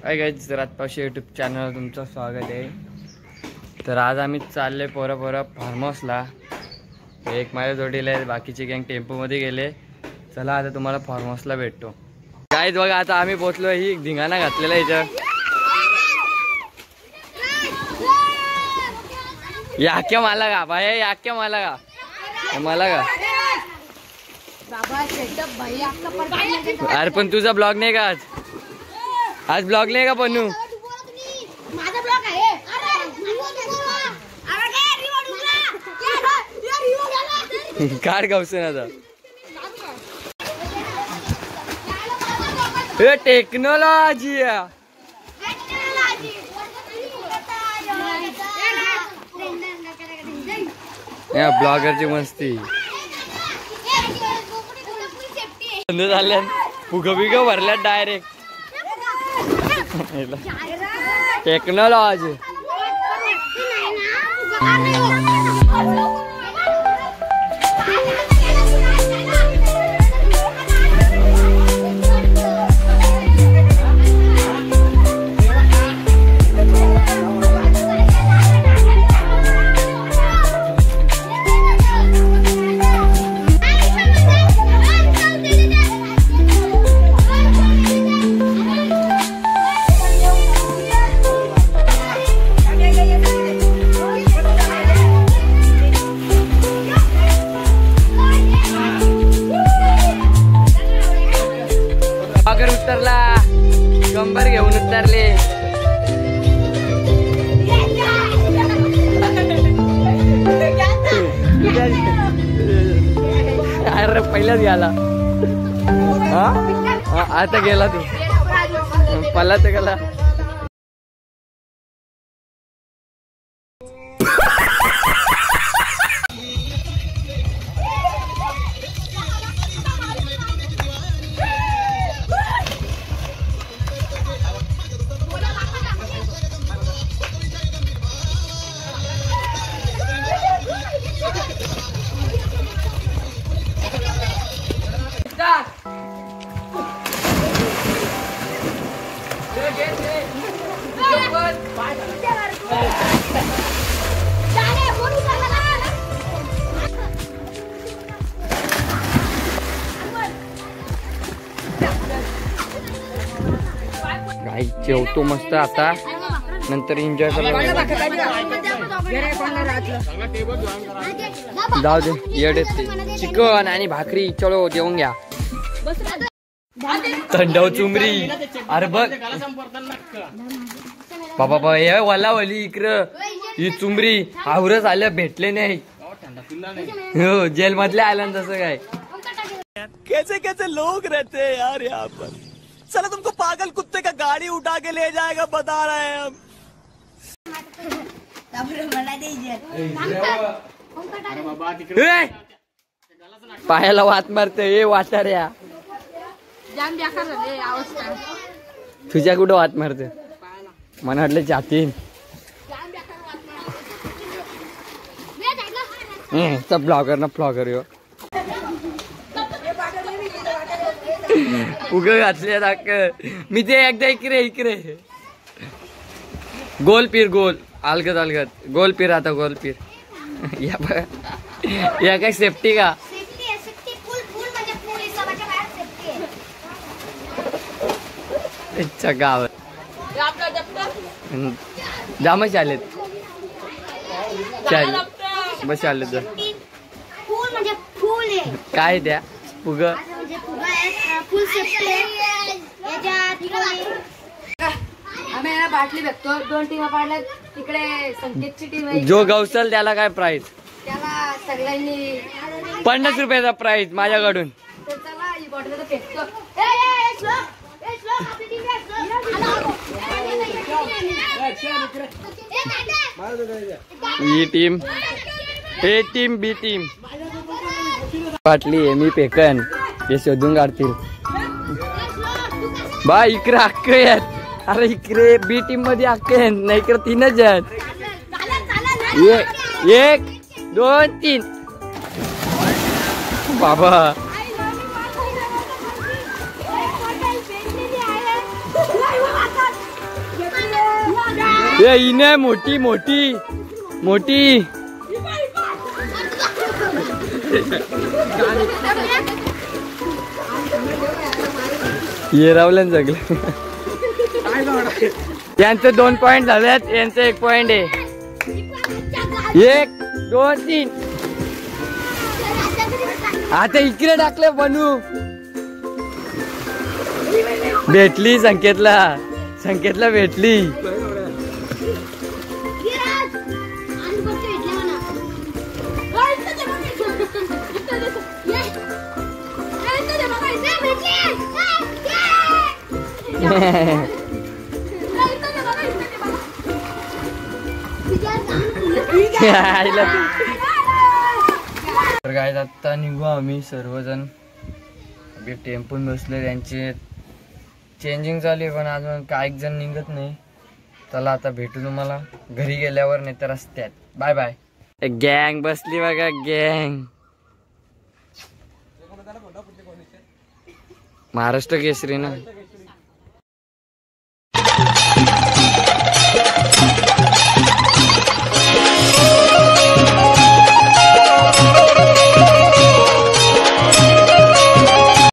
Hi guys, रातपावशी YouTube चॅनलवर तुमचं स्वागत आहे। तर आज आम्ही चालले पोरं फार्म हाऊसला। एक माझ्या जोडीला आहे, बाकीचे गँग टेम्पोमध्ये गेले। चला आता तुम्हाला फार्म हाऊसला भेटतो। गाईज बघा, आता आम्ही पोचलो। ही धिंगाणा घातलेला इथं। याक्या मला का भाई, याक्या मला का मला का अरे पण तुझा ब्लॉग नाही का आज ब्लॉग नाही का पन्नू? माझा ब्लॉग आहे। कार गावसन आता टेक्नॉलॉजी ब्लॉगरची मस्ती झाल्या। फुग बिग भरल्या डायरेक्ट टेक्नॉलॉजी। उतरला, कंबर घेऊन उतरले। अरे पहिल्याच गेला। आता गेला तू, पला तर गेला। गाई जेवतो मस्त, आता नंतर एन्जॉय करतो। जाऊ दे, येडे चिकन आणि भाकरी, चलो जेवून घ्या। थंडाव चुमरी, अरे बघ बाबा हे वला वली इकडं ही चुमरी आवरच आल्या, भेटले नाही। हो जेल मधल्या आल्या तसं काय। कैसे कैसे लोग रहते हैं यार यहाँ पर। चलो तुमको पागल कुत्ते का गाड़ी उठा के ले जाएगा, बता रहे हैं हम। पायाला वात मारते हे वाटाऱ्या। तुझ्या कुठं वात मारते? मला वाटलं जातीन। सब ब्लॉगर ना फ्लॉगर यो उग घातले दाख। मी ते एकदा इकडे गोल पीर, गोल अलगत गोल पीर, आता गोल पीर। या बघा, या काय सेफ्टी का? अच्छा गाव जामच आलेत, बस आलेत। काय द्या फुग बाटली भेटतो, 2 टीमा पाडल्या तिकडे। संकेतची टीम आहे, जो गवसल त्याला काय प्राइस? त्याला सगळ्यांनी 50 रुपयाचा प्राइस माझ्याकडून। चला ही बॉटल फेकतो। ही टीम, ए टीम, बी टीम। बाटली आहे, मी फेकन, हे शोधून काढतील। बा इकडे हक्क आहेत, अरे इकडे बी टीम मध्ये हक्क आहेत, नाही इकडे 3च आहेत। 1 2 3 बाबा। ये इने मोठी मोठी मोठी ये रावलन जगले. यांचे 2 पॉइंट झालेत, यांचे 1 पॉइंट आहे. 1 2 3. आता इकडे टाकले बनू. भेटली संकेतला भेटली. तर काय आता निघू आम्ही सर्वजण. टेम्पून बसले, त्यांची चेंजिंग चालू आहे पण अजून काही जण निघत नाही. चला आता भेटू तुम्हाला घरी गेल्यावर, नाही तर रस्त्यात. Bye bye. गँग बसली बघा, गँग. महाराष्ट्र केसरी ना.